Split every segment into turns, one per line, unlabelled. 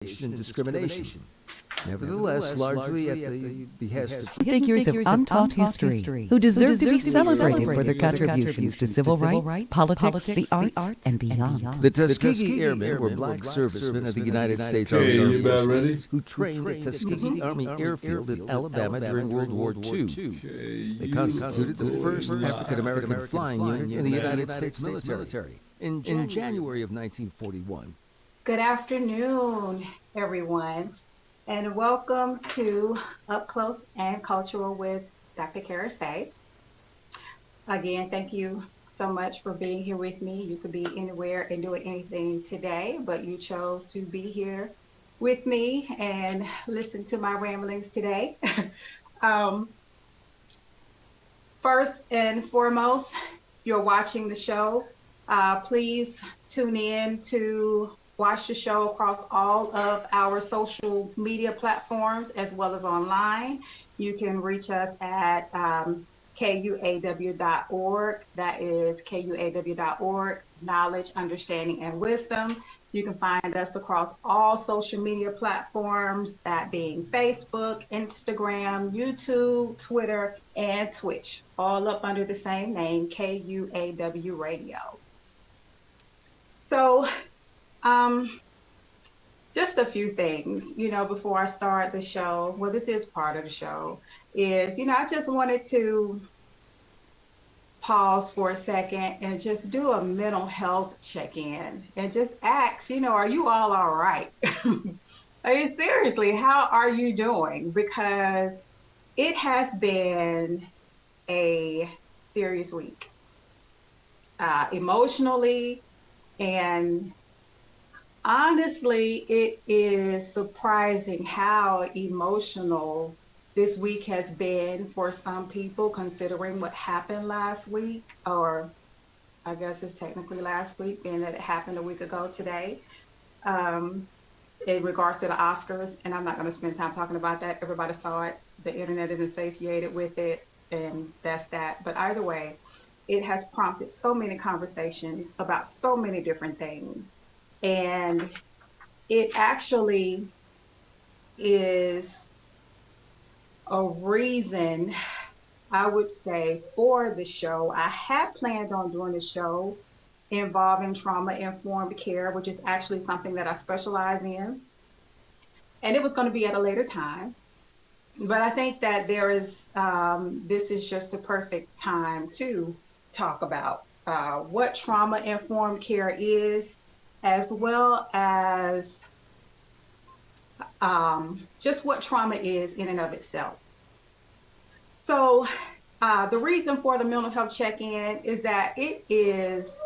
and discrimination. Nevertheless, largely at the behest of
Figures of untaught history who deserve to be celebrated for their contributions to civil rights, politics, the arts, and beyond.
the Tuskegee Airmen were black servicemen of the United States Army
you about ready?
who trained at Tuskegee Army Airfield in Alabama during World War II. They constituted the first African-American flying unit in the United States military. In January of 1941,
Good afternoon, everyone, and welcome to Up Close and Cultural with Dr. Karasay. Again, thank you so much for being here with me. You could be anywhere and doing anything today, but you chose to be here with me and listen to my ramblings today. First and foremost, you're watching the show. Please tune in to watch the show across all of our social media platforms as well as online. You can reach us at KUAW.org. That is KUAW.org, Knowledge, Understanding, and Wisdom. You can find us across all social media platforms, that being Facebook, Instagram, YouTube, Twitter, and Twitch, all up under the same name, KUAW Radio. So, just a few things, before I start the show. Well, this is part of the show, is, I just wanted to pause for a second and just do a mental health check-in and just ask, are you all right? I mean, seriously, how are you doing? Because it has been a serious week, emotionally, and honestly, it is surprising how emotional this week has been for some people, considering what happened last week, or I guess it's technically last week, being that it happened a week ago today, in regards to the Oscars. And I'm not going to spend time talking about that. Everybody saw it. The internet is associated with it, and that's that. But either way, it has prompted so many conversations about so many different things. And it actually is a reason, I would say, for the show. I had planned on doing a show involving trauma-informed care, which is actually something that I specialize in. And it was going to be at a later time. But I think that this is just a perfect time to talk about what trauma-informed care is, as well as just what trauma is in and of itself. So the reason for the mental health check-in is that it is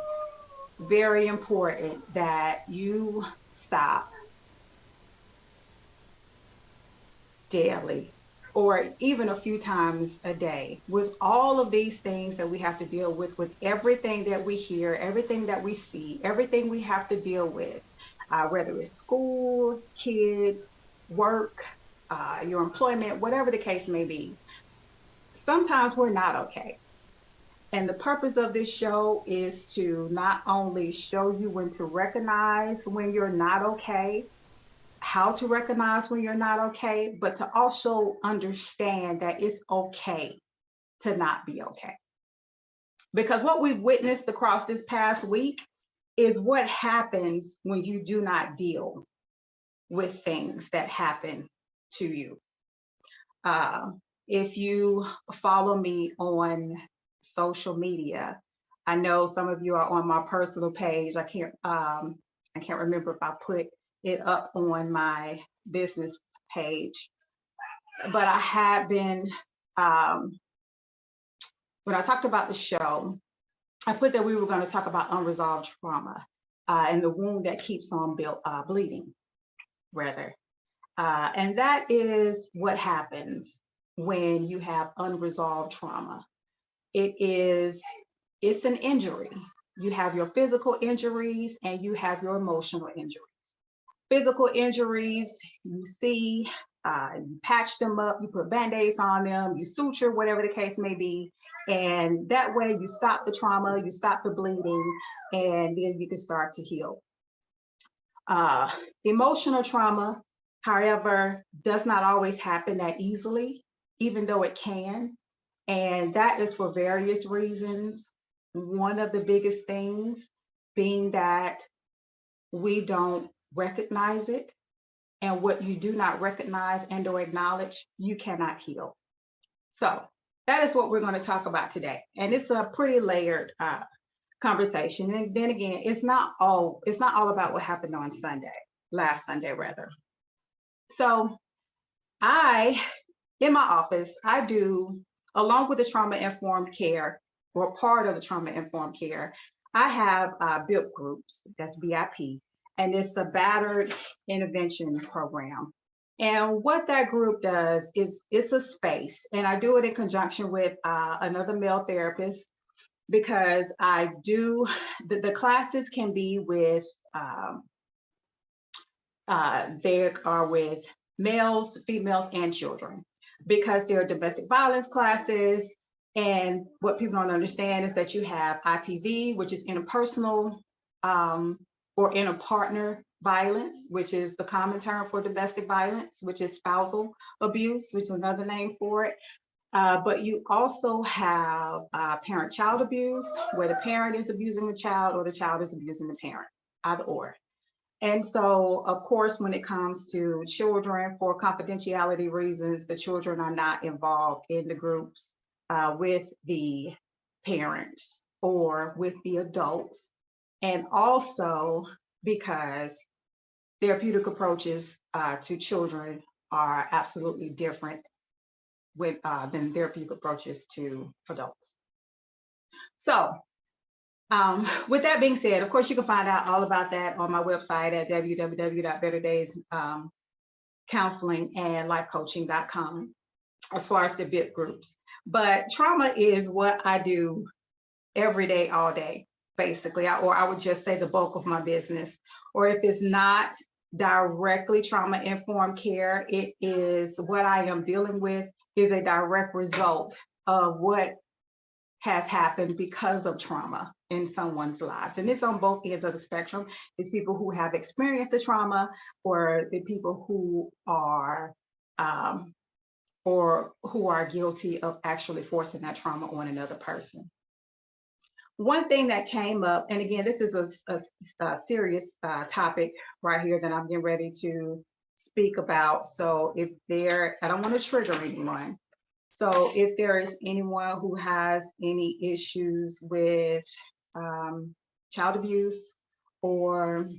very important that you stop daily, or even a few times a day, with all of these things that we have to deal with everything that we hear, everything that we see, everything we have to deal with, whether it's school, kids, work, your employment, whatever the case may be. Sometimes we're not okay. And the purpose of this show is to not only show you when to recognize when you're not okay, how to recognize when you're not okay, but to also understand that it's okay to not be okay. Because what we've witnessed across this past week is what happens when you do not deal with things that happen to you. If you follow me on social media, I know some of you are on my personal page. I can't remember if I put it up on my business page, but I had been, when I talked about the show, I put that we were going to talk about unresolved trauma and the wound that keeps on bleeding, rather. And that is what happens when you have unresolved trauma. It's an injury. You have your physical injuries and you have your emotional injuries. Physical injuries, you see, you patch them up, you put Band-Aids on them, you suture, whatever the case may be. And that way you stop the trauma, you stop the bleeding, and then you can start to heal. Uh, Emotional trauma, however, does not always happen that easily, even though it can. And that is for various reasons. One of the biggest things being that we don't recognize it. And what you do not recognize and or acknowledge, you cannot heal. So that is what we're going to talk about today. And it's a pretty layered conversation. And then again, it's not all about what happened on last Sunday rather. So in my office, I do, along with the trauma-informed care, or part of the trauma-informed care, I have BIP groups, that's BIP, and it's a battered intervention program. And what that group does is it's a space, and I do it in conjunction with another male therapist, because I do, the classes can be with, they are with males, females, and children, because there are domestic violence classes. And what people don't understand is that you have IPV, which is interpersonal or interpartner violence, which is the common term for domestic violence, which is spousal abuse, which is another name for it. But you also have parent-child abuse, where the parent is abusing the child or the child is abusing the parent, either or. And so, of course, when it comes to children, for confidentiality reasons, the children are not involved in the groups with the parents or with the adults. And also because therapeutic approaches to children are absolutely different than therapeutic approaches to adults. So with that being said, of course, you can find out all about that on my website at www.betterdayscounselingandlifecoaching.com as far as the BIP groups. But trauma is what I do every day, all day, basically, or I would just say the bulk of my business. Or if it's not directly trauma-informed care, it is what I am dealing with is a direct result of what has happened because of trauma in someone's lives. And it's on both ends of the spectrum. It's people who have experienced the trauma, or the people who are guilty of actually forcing that trauma on another person. One thing that came up, and again, this is a serious topic right here that I'm getting ready to speak about. So I don't want to trigger anyone. So if there is anyone who has any issues with child abuse or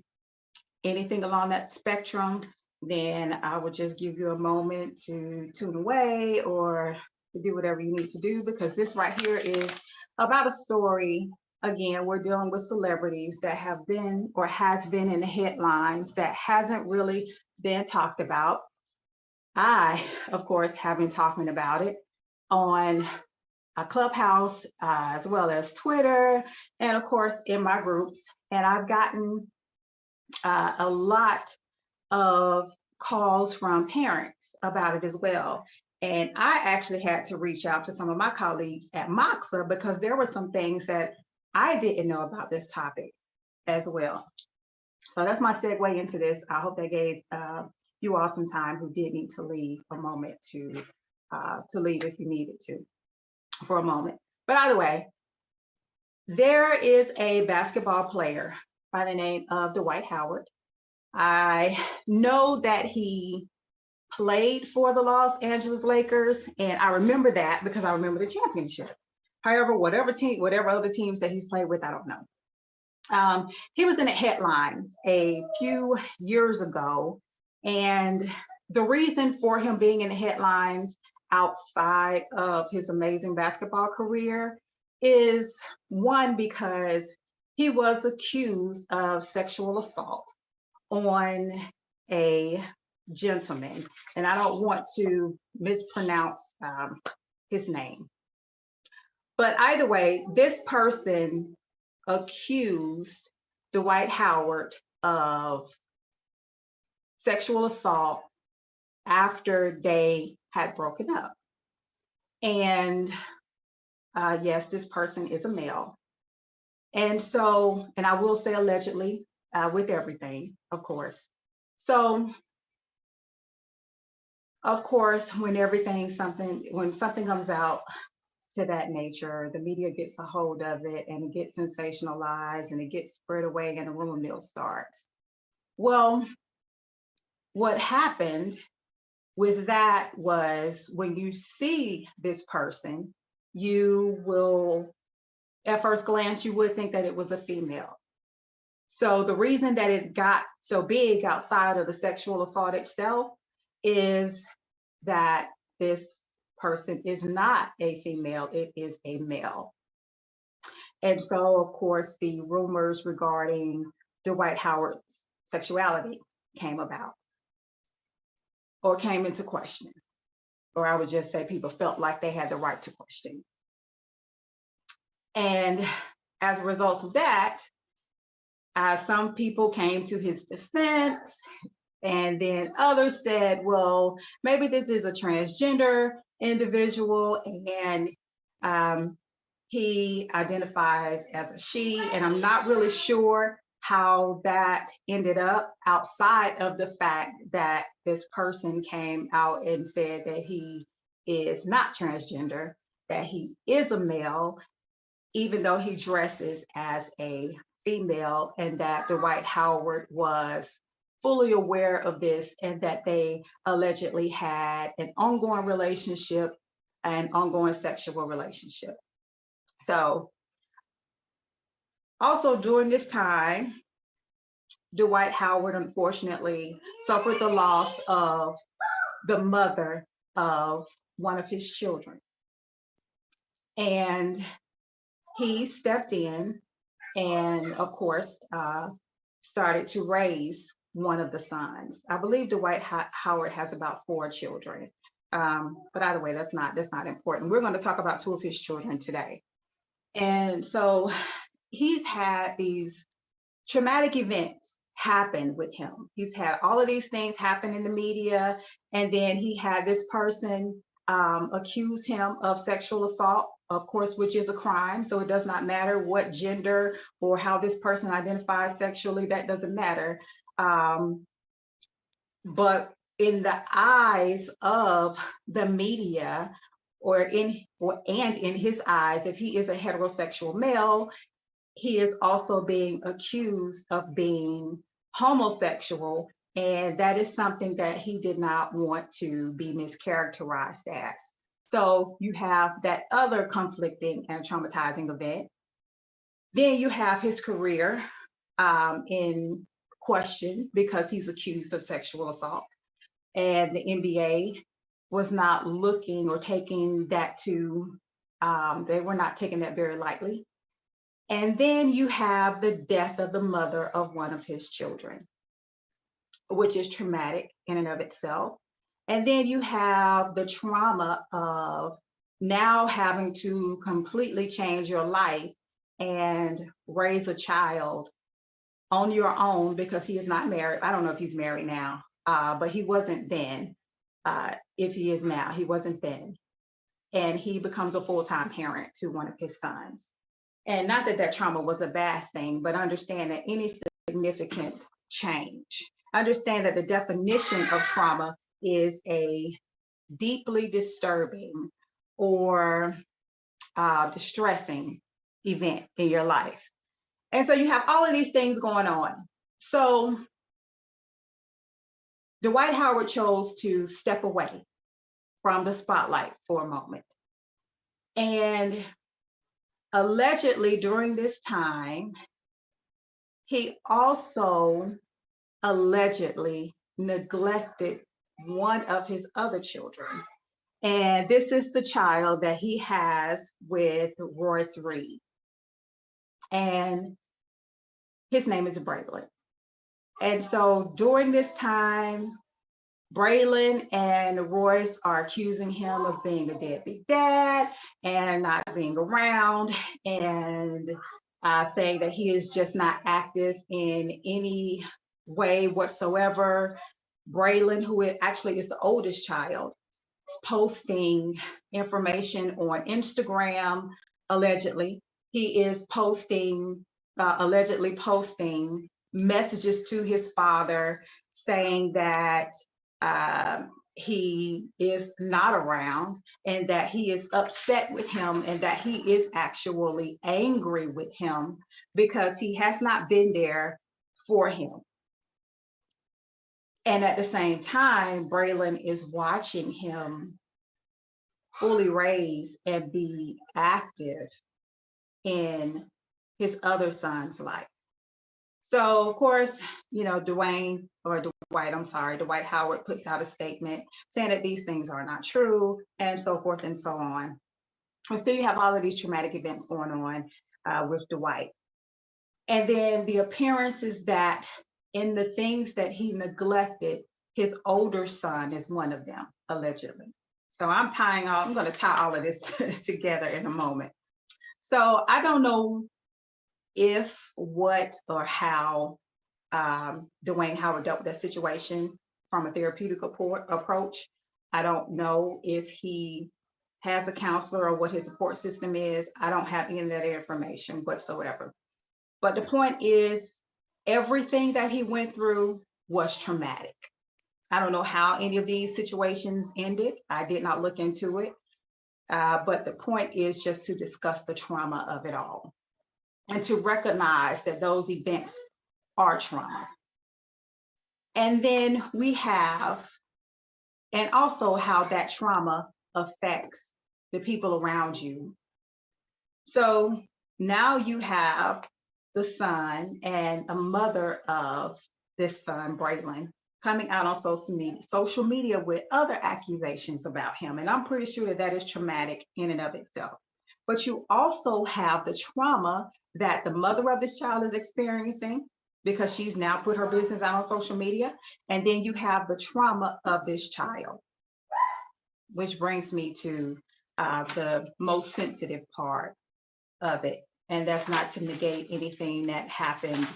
anything along that spectrum, then I would just give you a moment to tune away or to do whatever you need to do, because this right here is about a story. Again, we're dealing with celebrities that have been or has been in the headlines that hasn't really been talked about. I, of course, have been talking about it on a Clubhouse, as well as Twitter, and of course in my groups. And I've gotten a lot of calls from parents about it as well. And I actually had to reach out to some of my colleagues at Moxa, because there were some things that I didn't know about this topic as well. So that's my segue into this. I hope that gave you all some time who did need to leave a moment to leave if you needed to for a moment. But either way, there is a basketball player by the name of Dwight Howard. I know that he played for the Los Angeles Lakers, and I remember that because I remember the championship. However, whatever other teams that he's played with, I don't know. He was in the headlines a few years ago, and the reason for him being in the headlines outside of his amazing basketball career is, one, because he was accused of sexual assault on a gentleman, and I don't want to mispronounce his name. But either way, this person accused Dwight Howard of sexual assault after they had broken up. And yes, this person is a male. And so, and I will say allegedly, with everything, of course. So, of course, when something comes out to that nature, the media gets a hold of it and it gets sensationalized and it gets spread away and a rumor mill starts. Well, what happened with that was when you see this person, you will, at first glance, you would think that it was a female. So the reason that it got so big outside of the sexual assault itself is that this person is not a female, it is a male. And so, of course, the rumors regarding Dwight Howard's sexuality came about or came into question. Or I would just say people felt like they had the right to question. And as a result of that, some people came to his defense, and then others said, well, maybe this is a transgender individual and he identifies as a she, and I'm not really sure how that ended up outside of the fact that this person came out and said that he is not transgender, that he is a male, even though he dresses as a female, and that Dwight Howard was fully aware of this and that they allegedly had an ongoing relationship, an ongoing sexual relationship. So also during this time, Dwight Howard unfortunately suffered the loss of the mother of one of his children. And he stepped in and, of course, started to raise one of the sons. I believe Dwight Howard has about 4 children. But either way, that's not important. We're going to talk about 2 of his children today. And so he's had these traumatic events happen with him. He's had all of these things happen in the media, and then he had this person accuse him of sexual assault, of course, which is a crime. So it does not matter what gender or how this person identifies sexually, that doesn't matter. But in the eyes of the media, and in his eyes, if he is a heterosexual male, he is also being accused of being homosexual, and that is something that he did not want to be mischaracterized as. So you have that other conflicting and traumatizing event. Then you have his career in question because he's accused of sexual assault, and the NBA was not looking or taking that they were not taking that very lightly. And then you have the death of the mother of one of his children, which is traumatic in and of itself. And then you have the trauma of now having to completely change your life and raise a child on your own because he is not married. I don't know if he's married now, but he wasn't then. If he is now, he wasn't then. And he becomes a full-time parent to one of his sons. And not that that trauma was a bad thing, but understand that any significant change, understand that the definition of trauma is a deeply disturbing or distressing event in your life. And so you have all of these things going on. So Dwight Howard chose to step away from the spotlight for a moment. And allegedly during this time, he also allegedly neglected one of his other children. And this is the child that he has with Royce Reed. And his name is Braylon. And so during this time, Braylon and Royce are accusing him of being a deadbeat dad and not being around, and saying that he is just not active in any way whatsoever. Braylon, who actually is the oldest child, is posting information on Instagram, allegedly. He is allegedly posting messages to his father saying that he is not around and that he is upset with him and that he is actually angry with him because he has not been there for him. And at the same time, Braylon is watching him fully raise and be active in his other son's life. So of course, Dwight Howard puts out a statement saying that these things are not true and so forth and so on. And still you have all of these traumatic events going on with Dwight. And then the appearances that in the things that he neglected, his older son is one of them, allegedly. So I'm going to tie all of this together in a moment. So I don't know if, what, or how Dwight Howard dealt with that situation from a therapeutic approach. I don't know if he has a counselor or what his support system is. I don't have any of that information whatsoever. But the point is, everything that he went through was traumatic. I don't know how any of these situations ended. I did not look into it. But the point is just to discuss the trauma of it all and to recognize that those events are trauma. And then we have, and also how that trauma affects the people around you. So now you have the son and a mother of this son, Braylon, coming out on social media with other accusations about him. And I'm pretty sure that is traumatic in and of itself. But you also have the trauma that the mother of this child is experiencing because she's now put her business out on social media. And then you have the trauma of this child, which brings me to the most sensitive part of it. And that's not to negate anything that happened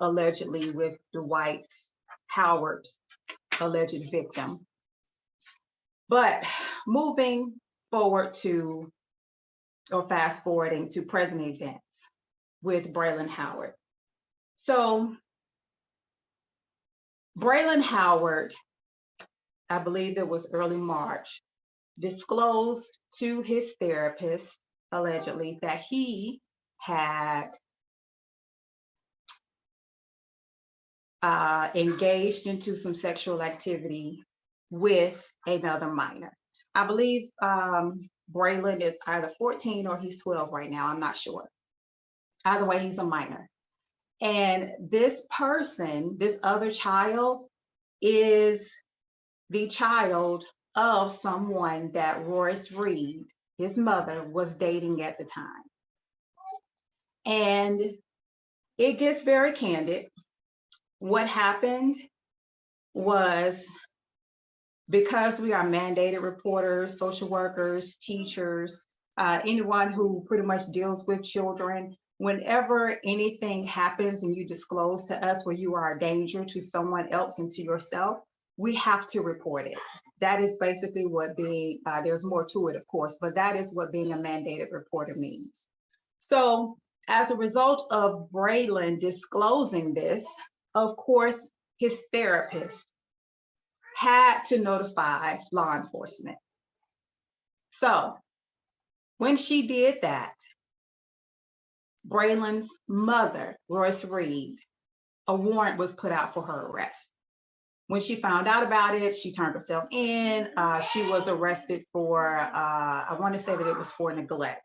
allegedly with Dwight Howard's alleged victim. But moving forward to, or fast forwarding to present events with Braylon Howard. So Braylon Howard, I believe it was early March, disclosed to his therapist, allegedly, that he had engaged into some sexual activity with another minor. I believe Braylon is either 14 or he's 12 right now. I'm not sure. Either way, he's a minor. And this person, this other child, is the child of someone that Royce Reed, his mother, was dating at the time. And it gets very candid. What happened was, because we are mandated reporters, social workers, teachers, anyone who pretty much deals with children, whenever anything happens and you disclose to us where you are a danger to someone else and to yourself, we have to report it. That is basically what being, there's more to it, of course, but that is what being a mandated reporter means. So as a result of Braylon disclosing this, of course, his therapist had to notify law enforcement. So when she did that, Braylon's mother, Royce Reed, a warrant was put out for her arrest. When she found out about it, she turned herself in. She was arrested for, I want to say that it was for neglect.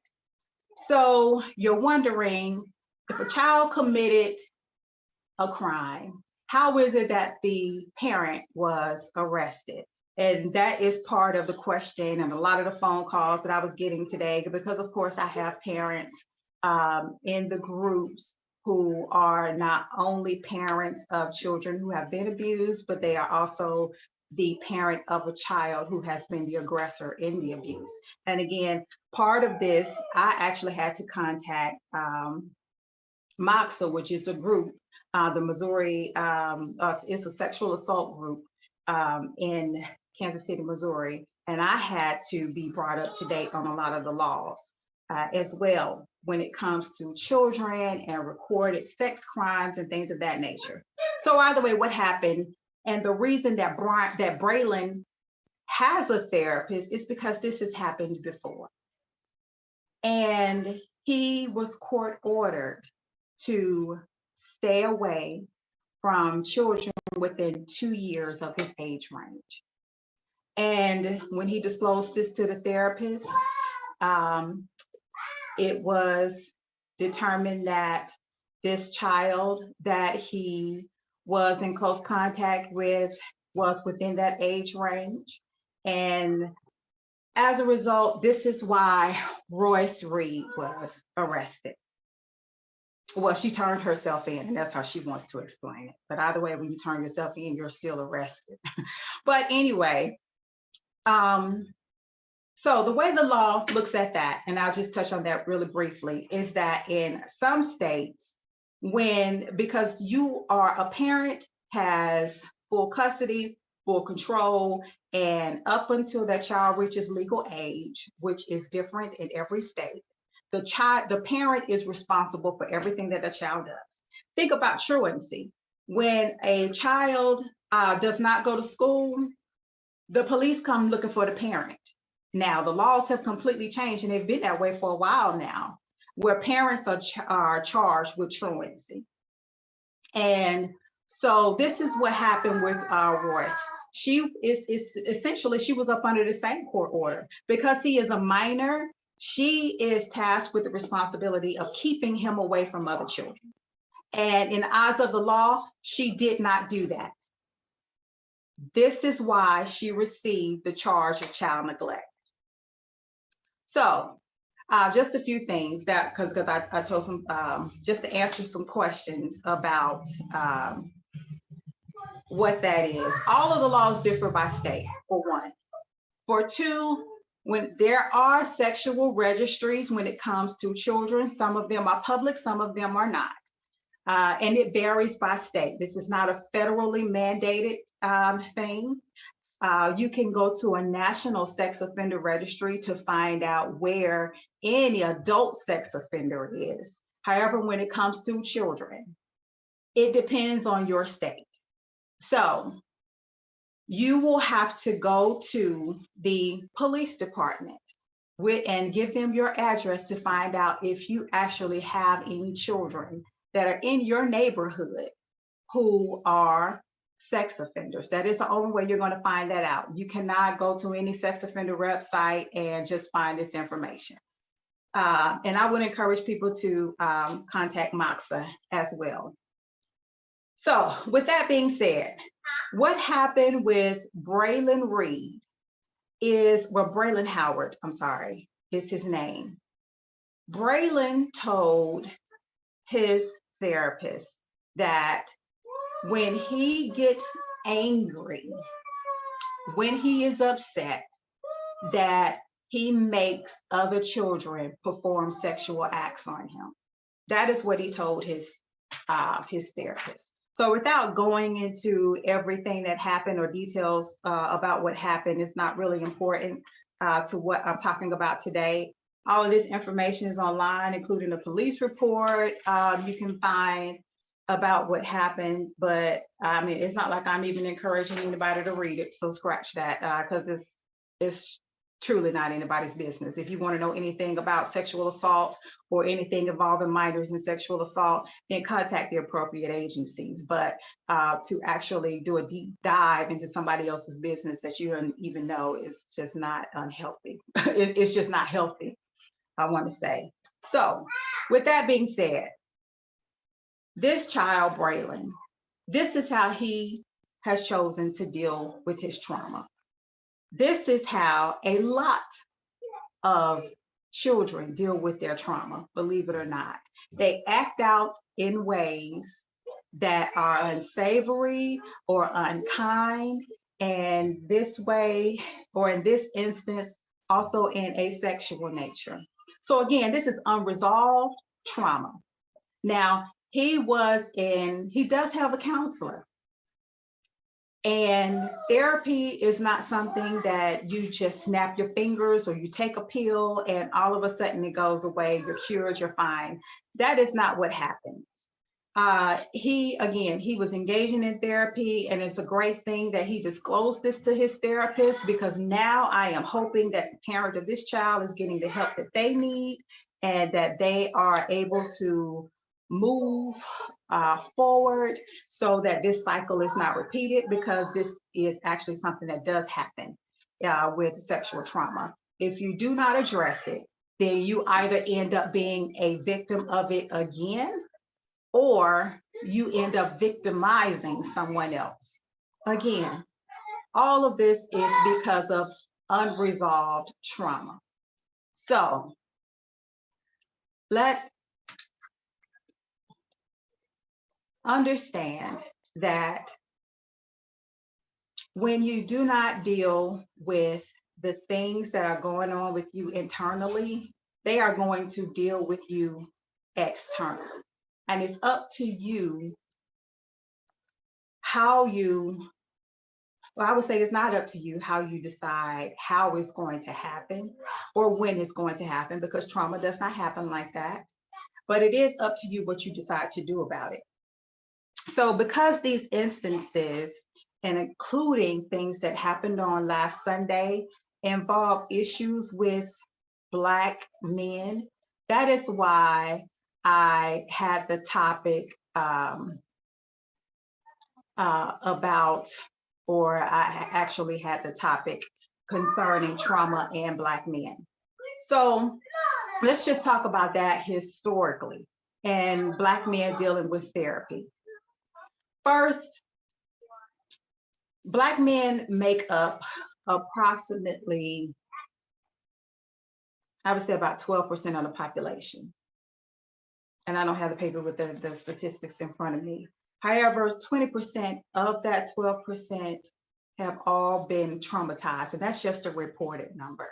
So you're wondering, if a child committed a crime, how is it that the parent was arrested? And that is part of the question and a lot of the phone calls that I was getting today, because of course I have parents in the groups who are not only parents of children who have been abused, but they are also the parent of a child who has been the aggressor in the abuse. And again, part of this, I actually had to contact MOXA, which is a group, the Missouri, it's a sexual assault group in Kansas City, Missouri. And I had to be brought up to date on a lot of the laws as well, when it comes to children and recorded sex crimes and things of that nature. So either way, what happened, and the reason that Braylon has a therapist is because this has happened before. And he was court ordered to stay away from children within 2 years of his age range. And when he disclosed this to the therapist, it was determined that this child that he was in close contact with was within that age range. And as a result, this is why Royce Reed was arrested. Well, she turned herself in, and that's how she wants to explain it. But either way, when you turn yourself in, you're still arrested. But anyway, so the way the law looks at that, and I'll just touch on that really briefly, is that in some states, because you are a parent, has full custody, full control, and up until that child reaches legal age, which is different in every state, the parent is responsible for everything that the child does. Think about truancy. When a child does not go to school, the police come looking for the parent. Now, the laws have completely changed, and they've been that way for a while now, where parents are charged with truancy. And so this is what happened with Royce. She essentially, she was up under the same court order. Because he is a minor, she is tasked with the responsibility of keeping him away from other children. And in the eyes of the law, she did not do that. This is why she received the charge of child neglect. So just a few things that, because I told some, just to answer some questions about what that is. All of the laws differ by state, for one. For two, when there are sexual registries when it comes to children, some of them are public, some of them are not. And it varies by state. This is not a federally mandated thing. You can go to a national sex offender registry to find out where any adult sex offender is. However, when it comes to children, it depends on your state. So you will have to go to the police department and give them your address to find out if you actually have any children that are in your neighborhood who are sex offenders. That is the only way you're going to find that out. You cannot go to any sex offender website and just find this information. And I would encourage people to contact MOXA as well. So with that being said, what happened with Braylon Reed is, well, Braylon Howard, I'm sorry, is his name. Braylon told his therapist that when he gets angry, when he is upset, that he makes other children perform sexual acts on him. That is what he told his therapist. So without going into everything that happened or details about what happened, it's not really important to what I'm talking about today. All of this information is online, including a police report you can find about what happened. But I mean, it's not like I'm even encouraging anybody to read it. So scratch that, because it's truly not anybody's business. If you want to know anything about sexual assault or anything involving minors in sexual assault, then contact the appropriate agencies. But to actually do a deep dive into somebody else's business that you don't even know is just not unhealthy. It's just not healthy, I want to say. So with that being said, this child, Braylon, this is how he has chosen to deal with his trauma. This is how a lot of children deal with their trauma, believe it or not. They act out in ways that are unsavory or unkind, and this way, or in this instance, also in a sexual nature. So again, this is unresolved trauma. Now, he does have a counselor. And therapy is not something that you just snap your fingers or you take a pill and all of a sudden it goes away, you're cured, you're fine. That is not what happens. He was engaging in therapy, and it's a great thing that he disclosed this to his therapist, because now I am hoping that the parent of this child is getting the help that they need and that they are able to move forward so that this cycle is not repeated, because this is actually something that does happen with sexual trauma. If you do not address it, then you either end up being a victim of it again, or you end up victimizing someone else. Again, all of this is because of unresolved trauma. So let understand that when you do not deal with the things that are going on with you internally, they are going to deal with you externally. And it's up to you how you, well, I would say it's not up to you how you decide how it's going to happen or when it's going to happen, because trauma does not happen like that. But it is up to you what you decide to do about it. So because these instances, and including things that happened on last Sunday, involve issues with Black men, that is why I had the topic about, or I actually had the topic concerning trauma and Black men. So let's just talk about that historically and Black men dealing with therapy. First, Black men make up approximately, I would say about 12% of the population. And I don't have the paper with the statistics in front of me. However, 20% of that 12% have all been traumatized, and that's just a reported number.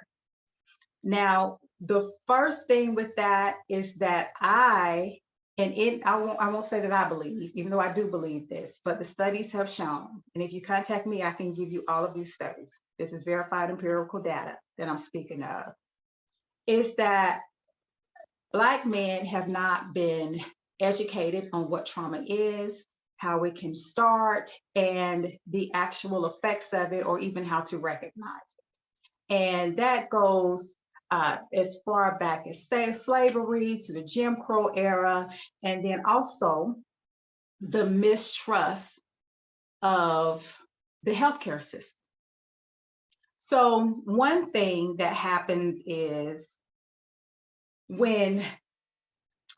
Now, the first thing with that is that I won't say that I believe, even though I do believe this, but the studies have shown, and if you contact me, I can give you all of these studies. This is verified empirical data that I'm speaking of, is that Black men have not been educated on what trauma is, how it can start, and the actual effects of it, or even how to recognize it. And that goes as far back as slavery to the Jim Crow era, and then also the mistrust of the healthcare system. So one thing that happens is when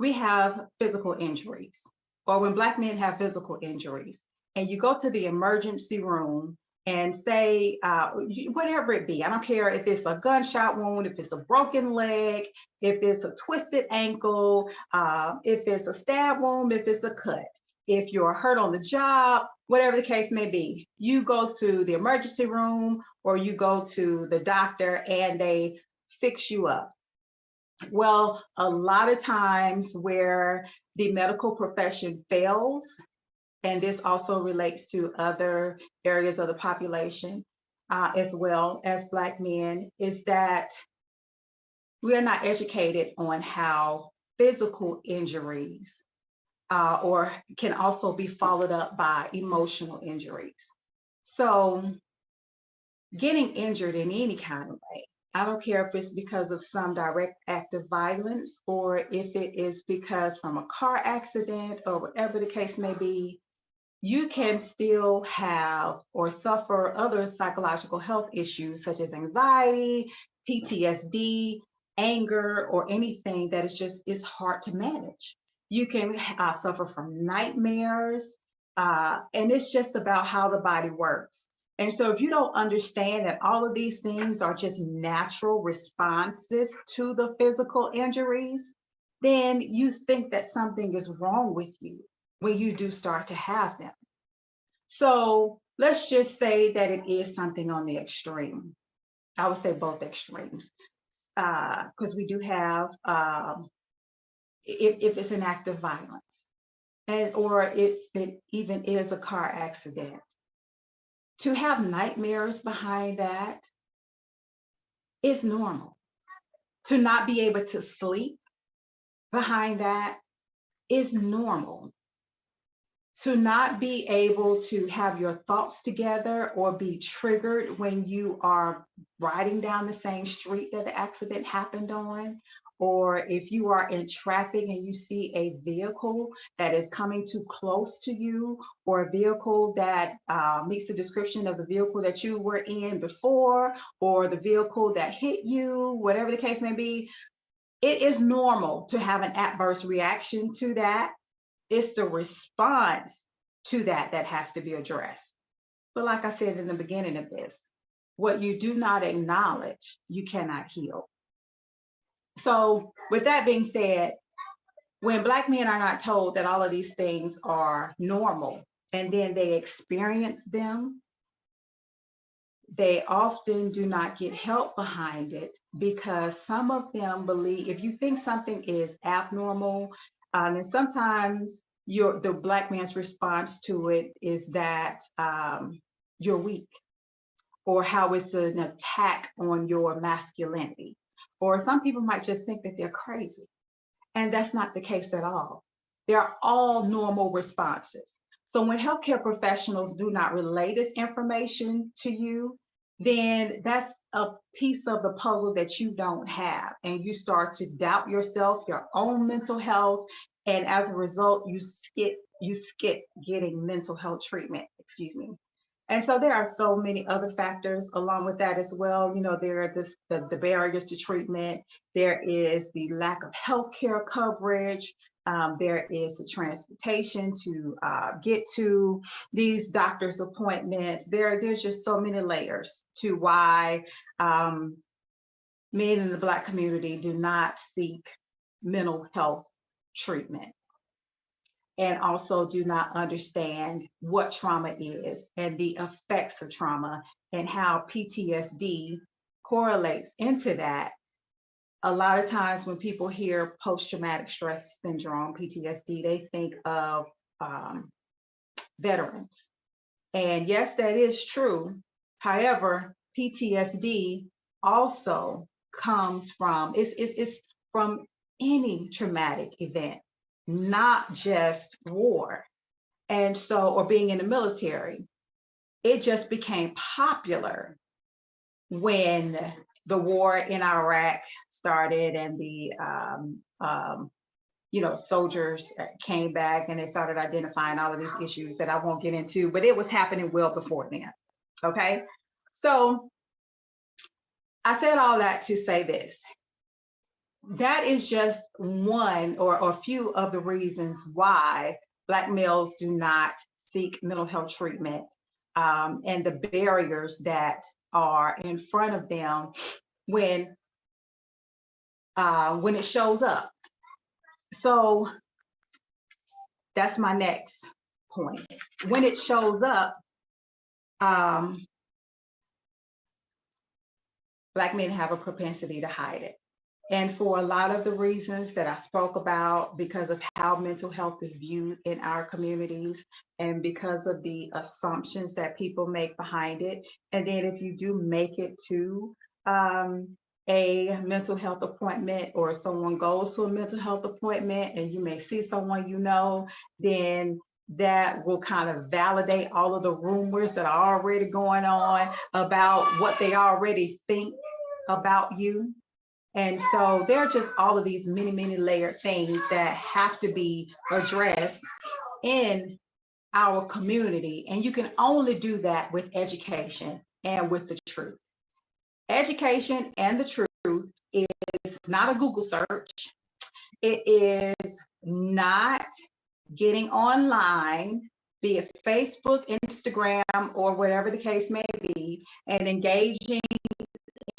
we have physical injuries, or when Black men have physical injuries, and you go to the emergency room and say, whatever it be, I don't care if it's a gunshot wound, if it's a broken leg, if it's a twisted ankle, if it's a stab wound, if it's a cut, if you're hurt on the job, whatever the case may be, you go to the emergency room or you go to the doctor and they fix you up. Well, a lot of times where the medical profession fails, and this also relates to other areas of the population as well as Black men, is that we are not educated on how physical injuries or can also be followed up by emotional injuries. So getting injured in any kind of way, I don't care if it's because of some direct act of violence or if it is because from a car accident or whatever the case may be, you can still have or suffer other psychological health issues such as anxiety, PTSD, anger, or anything that is hard to manage. You can suffer from nightmares, and it's just about how the body works. And so if you don't understand that all of these things are just natural responses to the physical injuries, then you think that something is wrong with you when you do start to have them. So let's just say that it is something on the extreme. I would say both extremes, because we do have, if it's an act of violence, and or if it even is a car accident. To have nightmares behind that is normal. To not be able to sleep behind that is normal. To not be able to have your thoughts together or be triggered when you are riding down the same street that the accident happened on, or if you are in traffic and you see a vehicle that is coming too close to you, or a vehicle that meets the description of the vehicle that you were in before, or the vehicle that hit you, whatever the case may be, it is normal to have an adverse reaction to that. It's the response to that that has to be addressed. But like I said in the beginning of this, what you do not acknowledge, you cannot heal. So with that being said, when Black men are not told that all of these things are normal and then they experience them, they often do not get help behind it, because some of them believe if you think something is abnormal, and sometimes the Black man's response to it is that you're weak, or how it's an attack on your masculinity. Or some people might just think that they're crazy. And that's not the case at all. They're all normal responses. So when healthcare professionals do not relay this information to you, then that's a piece of the puzzle that you don't have. And you start to doubt yourself, your own mental health. And as a result, you skip getting mental health treatment, excuse me. And so there are so many other factors along with that as well. You know, there are the barriers to treatment. There is the lack of healthcare coverage. There is the transportation to get to these doctor's appointments. There's just so many layers to why men in the Black community do not seek mental health treatment, and also do not understand what trauma is and the effects of trauma and how PTSD correlates into that. A lot of times when people hear post-traumatic stress syndrome, PTSD, they think of veterans. And yes, that is true. However, PTSD also comes from, it's from any traumatic event, not just war. And so, or being in the military. It just became popular when the war in Iraq started and the soldiers came back and they started identifying all of these issues that I won't get into, but it was happening well before then. Okay, so I said all that to say this. That is just one or a few of the reasons why Black males do not seek mental health treatment, and the barriers that are in front of them when it shows up. So that's my next point. When it shows up, Black men have a propensity to hide it. And for a lot of the reasons that I spoke about, because of how mental health is viewed in our communities and because of the assumptions that people make behind it. And then if you do make it to a mental health appointment, or someone goes to a mental health appointment and you may see someone you know, then that will kind of validate all of the rumors that are already going on about what they already think about you. And so there are just all of these many, many layered things that have to be addressed in our community. And you can only do that with education and with the truth. Education and the truth is not a Google search. It is not getting online, be it Facebook, Instagram, or whatever the case may be, and engaging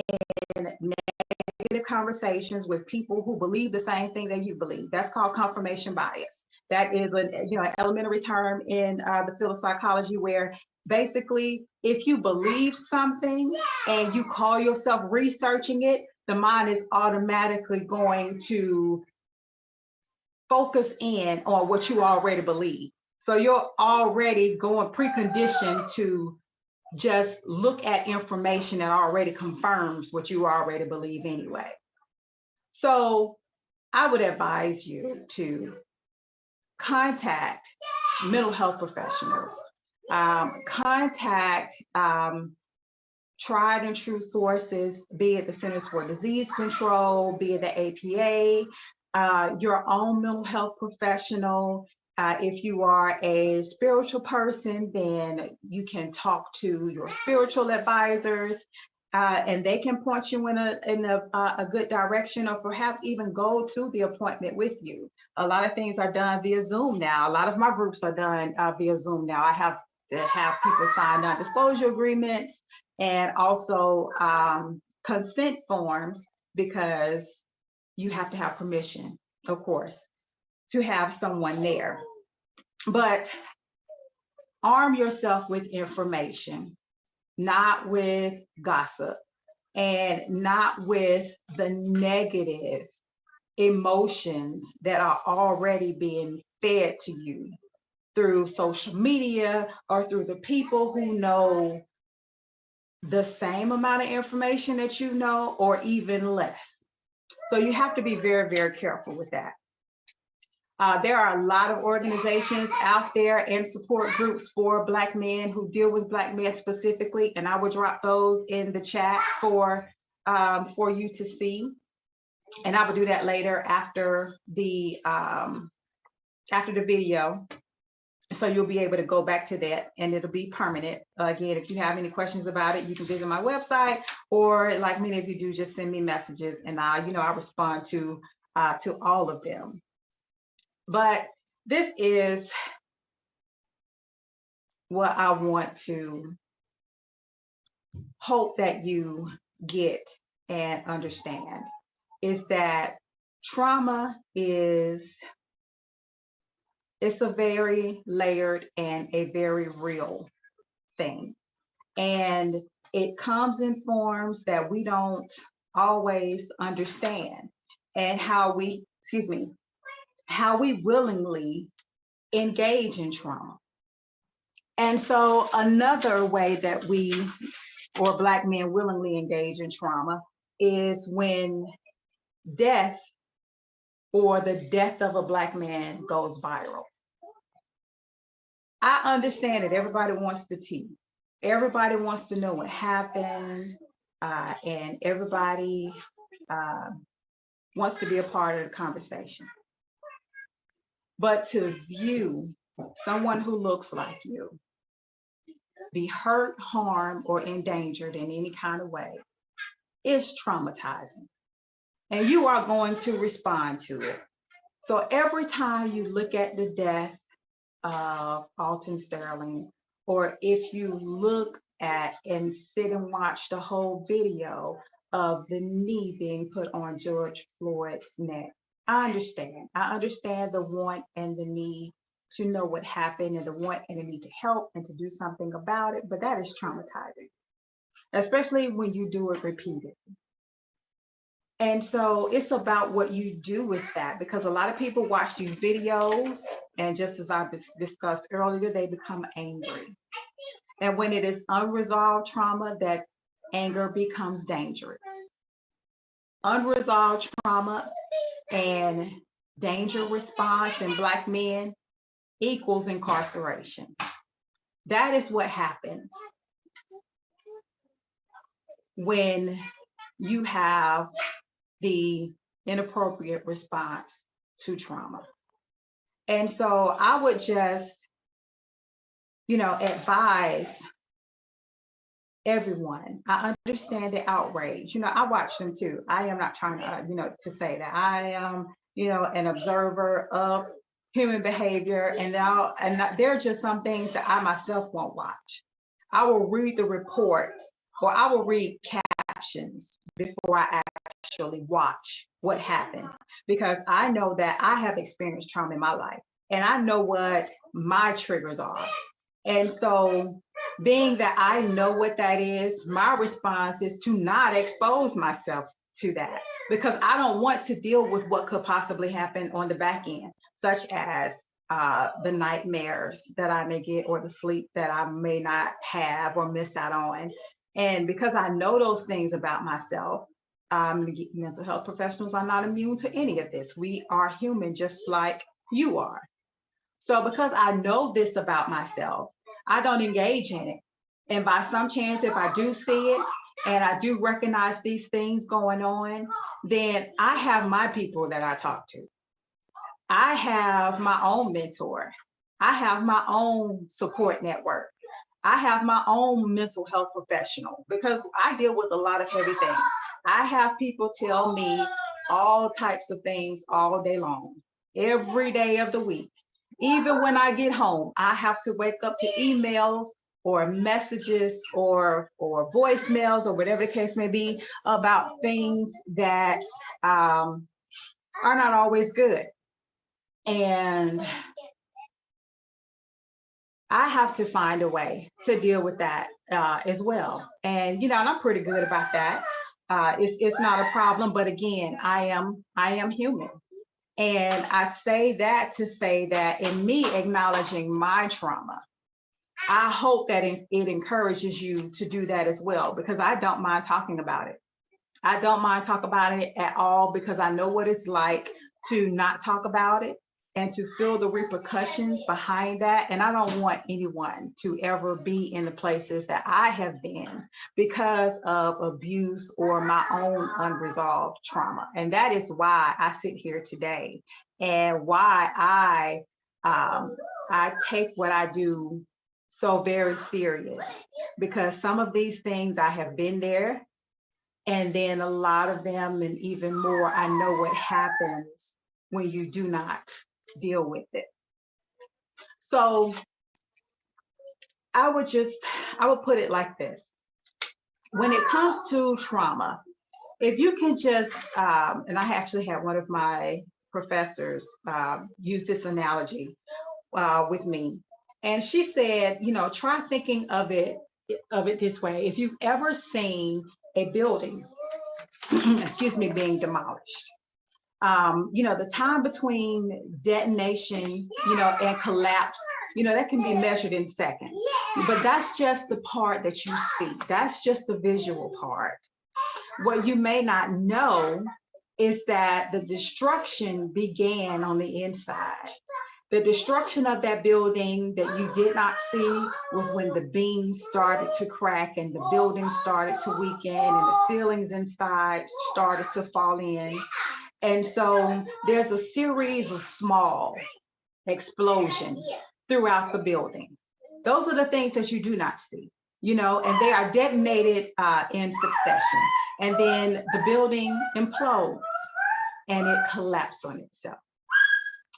in negative conversations with people who believe the same thing that you believe. That's called confirmation bias. That is an elementary term in the field of psychology, where basically if you believe something and you call yourself researching it, the mind is automatically going to focus in on what you already believe. So you're already going preconditioned to just look at information that already confirms what you already believe anyway. So I would advise you to contact mental health professionals, contact tried and true sources, be it the Centers for Disease Control, be it the APA, your own mental health professional. If you are a spiritual person, then you can talk to your spiritual advisors, and they can point you in a good direction, or perhaps even go to the appointment with you. A lot of things are done via Zoom now. A lot of my groups are done via Zoom now. I have to have people sign non-disclosure agreements and also consent forms, because you have to have permission, of course, to have someone there. But arm yourself with information, not with gossip, and not with the negative emotions that are already being fed to you through social media or through the people who know the same amount of information that you know, or even less. So you have to be very, very careful with that. There are a lot of organizations out there and support groups for Black men who deal with Black men specifically, and I will drop those in the chat for you to see. And I will do that later after the video. So you'll be able to go back to that, and it'll be permanent. Again, if you have any questions about it, you can visit my website, or like many of you do, just send me messages, and I respond to all of them. But this is what I want to hope that you get and understand, is that trauma it's a very layered and a very real thing. And it comes in forms that we don't always understand, and how we willingly engage in trauma. And so another way that we, or Black men, willingly engage in trauma is when death, or the death of a Black man, goes viral. I understand that everybody wants the tea. Everybody wants to know what happened, and everybody wants to be a part of the conversation. But to view someone who looks like you be hurt, harmed, or endangered in any kind of way is traumatizing. And you are going to respond to it. So every time you look at the death of Alton Sterling, or if you look at and sit and watch the whole video of the knee being put on George Floyd's neck, I understand the want and the need to know what happened, and the want and the need to help and to do something about it, but that is traumatizing, especially when you do it repeatedly. And so it's about what you do with that, because a lot of people watch these videos, and just as I discussed earlier, they become angry. And when it is unresolved trauma, that anger becomes dangerous. Unresolved trauma and danger response in Black men equals incarceration. That is what happens when you have the inappropriate response to trauma. And so I would just, advise everyone. I understand the outrage. I watch them too. I am not trying to, to say that I am, an observer of human behavior, and there are just some things that I myself won't watch. I will read the report, or I will read captions before I actually watch what happened, because I know that I have experienced trauma in my life, and I know what my triggers are. And so being that I know what that is, my response is to not expose myself to that, because I don't want to deal with what could possibly happen on the back end, such as the nightmares that I may get or the sleep that I may not have or miss out on. And because I know those things about myself, mental health professionals are not immune to any of this. We are human just like you are. So because I know this about myself, I don't engage in it. And by some chance, if I do see it and I do recognize these things going on, then I have my people that I talk to. I have my own mentor. I have my own support network. I have my own mental health professional because I deal with a lot of heavy things. I have people tell me all types of things all day long, every day of the week. Even when I get home, I have to wake up to emails or messages or voicemails or whatever the case may be about things that are not always good. And I have to find a way to deal with that as well. And, and I'm pretty good about that. It's not a problem, but again, I am human. And I say that to say that in me acknowledging my trauma, I hope that it encourages you to do that as well, because I don't mind talking about it. I don't mind talking about it at all because I know what it's like to not talk about it and to feel the repercussions behind that. And I don't want anyone to ever be in the places that I have been because of abuse or my own unresolved trauma. And that is why I sit here today and why I take what I do so very serious, because some of these things I have been there. And then a lot of them, and even more, I know what happens when you do not deal with it. So I would put it like this. When it comes to trauma, if you can just, and I actually had one of my professors use this analogy with me. And she said, try thinking of it this way. If you've ever seen a building, being demolished, the time between detonation, and collapse, that can be measured in seconds. But that's just the part that you see. That's just the visual part. What you may not know is that the destruction began on the inside. The destruction of that building that you did not see was when the beams started to crack and the building started to weaken and the ceilings inside started to fall in. And so there's a series of small explosions throughout the building. Those are the things that you do not see, and they are detonated in succession. And then the building implodes and it collapses on itself.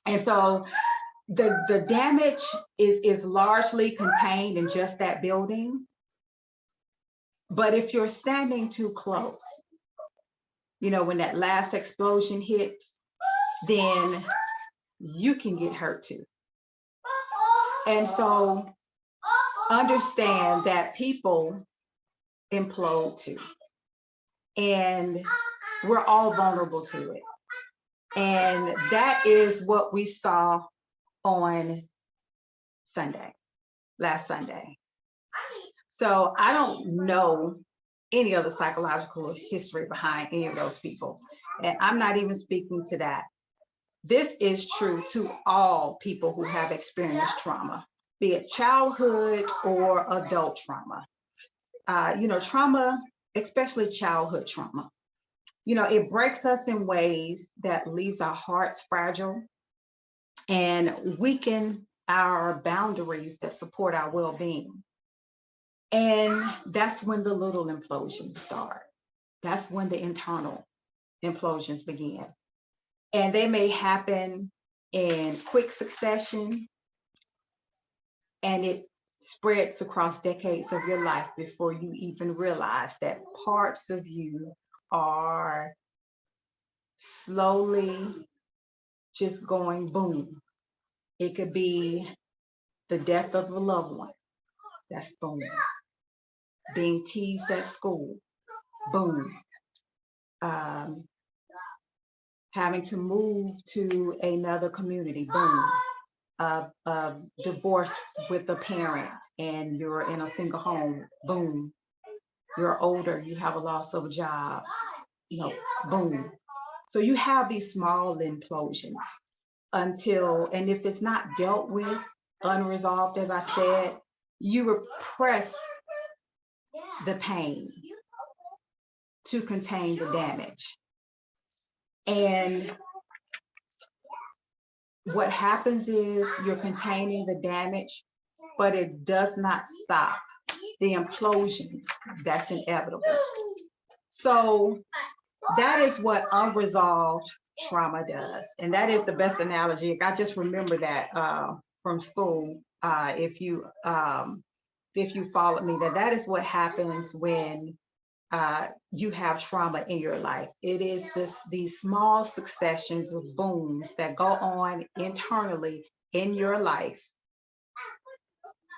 And so the damage is largely contained in just that building. But if you're standing too close, when that last explosion hits, then you can get hurt too. And so understand that people implode too. And we're all vulnerable to it. And that is what we saw on last Sunday. So I don't know any of the psychological history behind any of those people. And I'm not even speaking to that. This is true to all people who have experienced trauma, be it childhood or adult trauma. Trauma, especially childhood trauma, it breaks us in ways that leaves our hearts fragile and weaken our boundaries that support our well-being. And that's when the little implosions start. That's when the internal implosions begin. And they may happen in quick succession, and it spreads across decades of your life before you even realize that parts of you are slowly just going boom. It could be the death of a loved one. That's boom. Being teased at school. Boom. Having to move to another community. Boom. a divorce with a parent and you're in a single home, boom, you're older, you have a loss of a job, boom. So you have these small implosions and if it's not dealt with, unresolved, as I said, you repress the pain to contain the damage. And what happens is you're containing the damage, but it does not stop the implosion that's inevitable. So that is what unresolved trauma does. And that is the best analogy. I just remember that from school. If you followed me, that is what happens when you have trauma in your life. It is these small successions of booms that go on internally in your life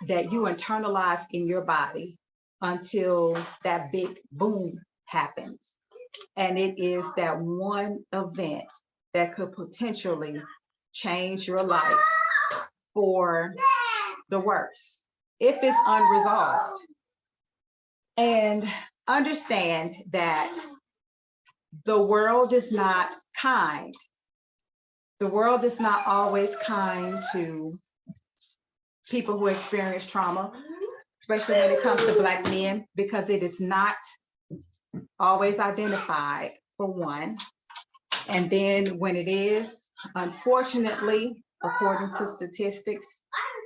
that you internalize in your body until that big boom happens. And it is that one event that could potentially change your life for the worse if it's unresolved. And understand that the world is not kind. The world is not always kind to people who experience trauma, especially when it comes to Black men, because it is not always identified, for one. And then when it is, unfortunately, according to statistics,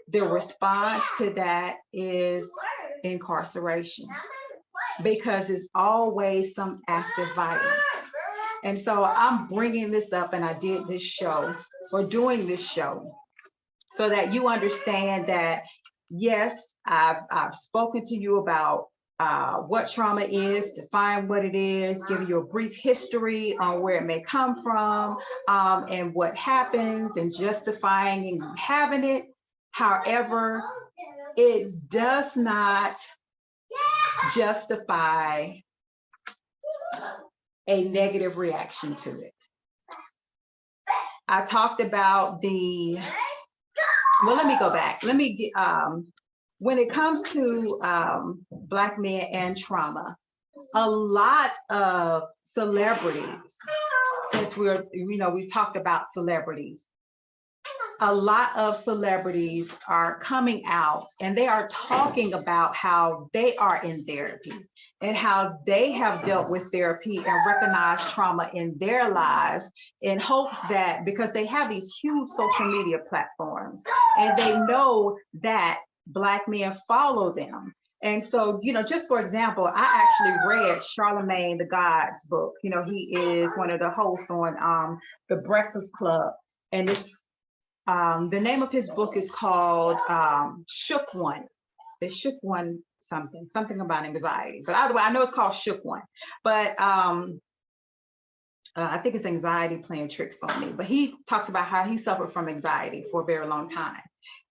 the response to that is incarceration, because it's always some act of violence. And so I'm bringing this up, and I did this show, or doing this show, so that you understand that, yes, I've spoken to you about what trauma is, define what it is, give you a brief history on where it may come from, and what happens, and justifying and having it. However, it does not justify a negative reaction to it. I talked about let me go back. Let me get, when it comes to Black men and trauma, a lot of celebrities, since we talked about celebrities, a lot of celebrities are coming out and they are talking about how they are in therapy and how they have dealt with therapy and recognized trauma in their lives, in hopes that, because they have these huge social media platforms and they know that Black men follow them. And so, just for example, I actually read Charlemagne the God's book. He is one of the hosts on The Breakfast Club. And it's the name of his book is called Shook One. The Shook One something about anxiety. But either way, I know it's called Shook One. But I think it's anxiety playing tricks on me. But he talks about how he suffered from anxiety for a very long time.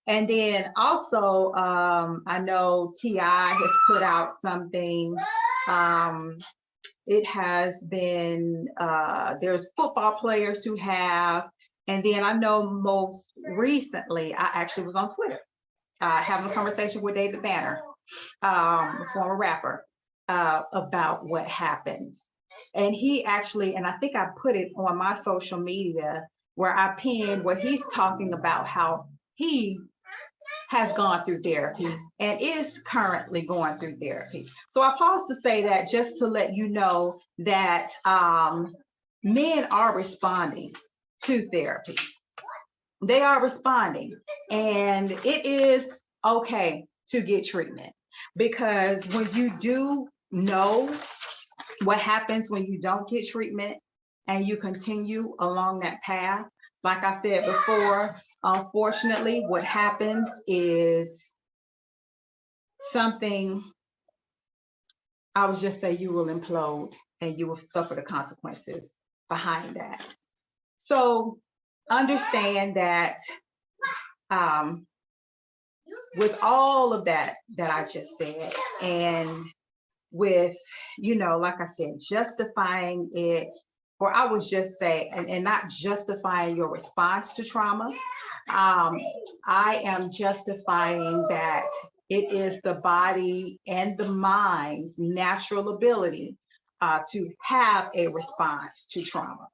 And then also, I know T.I. has put out something. It has been, there's football players who have. And then I know most recently, I actually was on Twitter having a conversation with David Banner, a former rapper, about what happens. And he actually, and I think I put it on my social media where I pinned where he's talking about how he has gone through therapy and is currently going through therapy. So I pause to say that just to let you know that men are responding to therapy. They are responding, and it is okay to get treatment, because when you do know what happens when you don't get treatment and you continue along that path, like I said before, unfortunately, what happens is something, I would just say, you will implode and you will suffer the consequences behind that. So understand that with all of that I just said, and with, like I said, justifying it, or I would just say, and not justifying your response to trauma, I am justifying that it is the body and the mind's natural ability to have a response to trauma.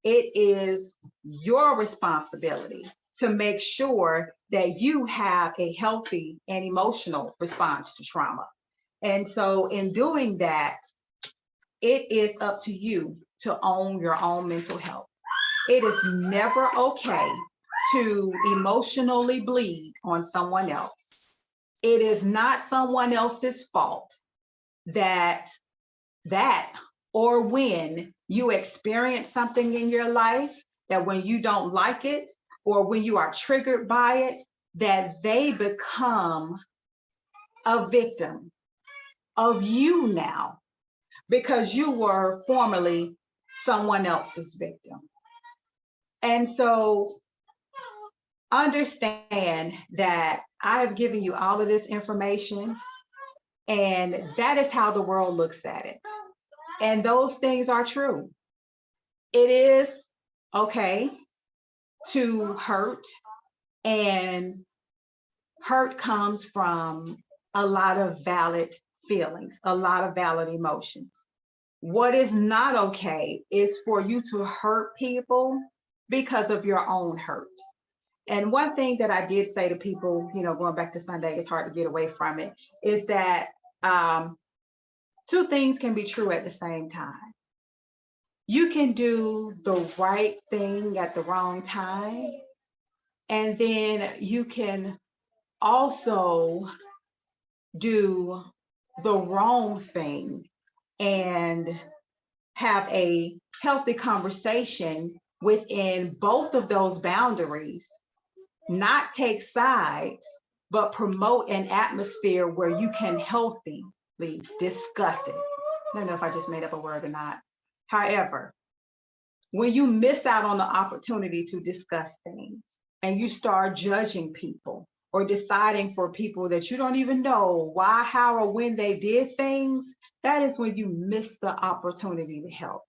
It is your responsibility to make sure that you have a healthy and emotional response to trauma. And so in doing that, it is up to you to own your own mental health. It is never okay to emotionally bleed on someone else. It is not someone else's fault that or when you experience something in your life, that when you don't like it or when you are triggered by it, that they become a victim of you now because you were formerly someone else's victim. And so understand that I have given you all of this information, and that is how the world looks at it. And those things are true. It is okay to hurt, and hurt comes from a lot of valid feelings, a lot of valid emotions. What is not okay is for you to hurt people because of your own hurt. And one thing that I did say to people, going back to Sunday, it's hard to get away from it, is that two things can be true at the same time. You can do the right thing at the wrong time, and then you can also do the wrong thing and have a healthy conversation within both of those boundaries, not take sides, but promote an atmosphere where you can healthily discuss it. I don't know if I just made up a word or not. However, when you miss out on the opportunity to discuss things and you start judging people or deciding for people that you don't even know why, how, or when they did things, that is when you miss the opportunity to help.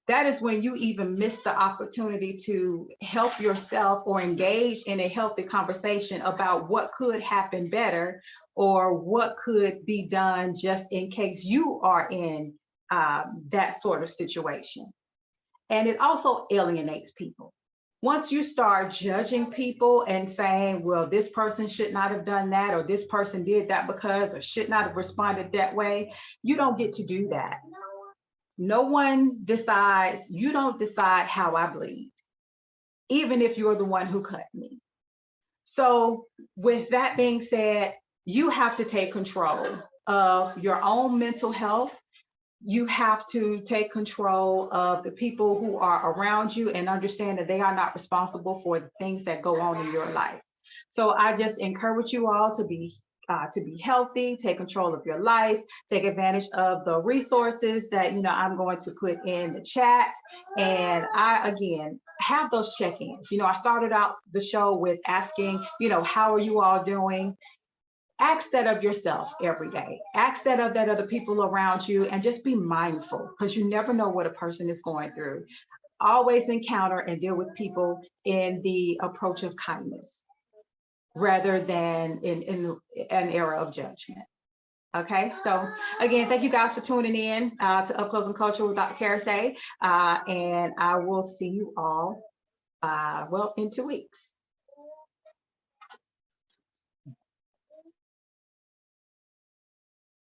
That is when you even miss the opportunity to help yourself or engage in a healthy conversation about what could happen better or what could be done just in case you are in that sort of situation. And it also alienates people. Once you start judging people and saying, well, this person should not have done that, or this person did that because, or should not have responded that way, you don't get to do that. No one decides, you don't decide how I bleed, even if you're the one who cut me. So with that being said, you have to take control of your own mental health. You have to take control of the people who are around you and understand that they are not responsible for the things that go on in your life. So I just encourage you all to be healthy, take control of your life, take advantage of the resources that I'm going to put in the chat. And I, again, have those check-ins. I started out the show with asking, how are you all doing? Ask that of yourself every day. Ask that of the people around you, and just be mindful, because you never know what a person is going through. Always encounter and deal with people in the approach of kindness, rather than in an era of judgment. Okay, so again, thank you guys for tuning in to Up Close and Culture with Dr. Karasay, and I will see you all, in 2 weeks.